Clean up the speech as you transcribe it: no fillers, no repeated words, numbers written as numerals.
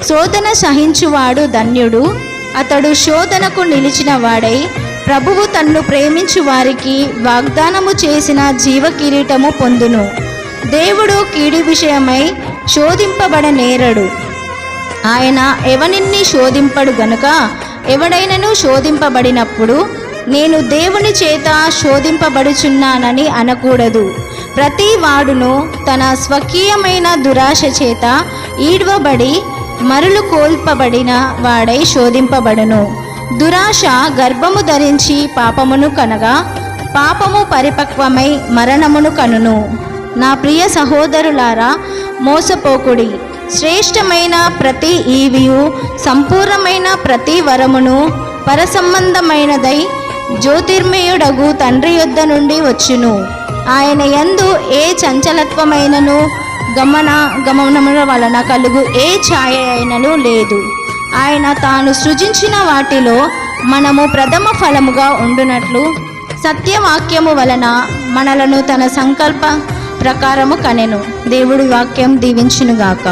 శోధన సహించువాడు ధన్యుడు, అతడు శోధనకు నిలిచిన వాడై ప్రభువు తన్ను ప్రేమించు వారికి వాగ్దానము చేసిన జీవ కిరీటము పొందును. దేవుడు కీడి విషయమై శోధింపబడనేరడు, ఆయన ఎవనిన్ని శోధింపడు గనుక ఎవడైనను శోధింపబడినప్పుడు నేను దేవుని చేత శోధింపబడుచున్నానని అనకూడదు. ప్రతి వాడును తన స్వకీయమైన దురాశ చేత ఈడ్వబడి మరులు కోల్పబడిన వాడై శోధింపబడును. దురాశ గర్భము ధరించి పాపమును కనగా పాపము పరిపక్వమై మరణమును కనును. నా ప్రియ సహోదరులారా, మోసపోకుడి. శ్రేష్టమైన ప్రతి ఈవియు సంపూర్ణమైన ప్రతి వరమును పరసంబంధమైనదై జ్యోతిర్మయుడగు తండ్రి యొద్ద నుండి వచ్చును. ఆయన యందు ఏ చంచలత్వమైనను గమనముల వలన కలుగు ఏ ఛాయ అయినను లేదు. ఆయన తాను సృజించిన వాటిలో మనము ప్రథమ ఫలముగా ఉండునట్లు సత్యవాక్యము వలన మనలను తన సంకల్ప ప్రకారము కనెను. దేవుడి వాక్యం దీవించునుగాక.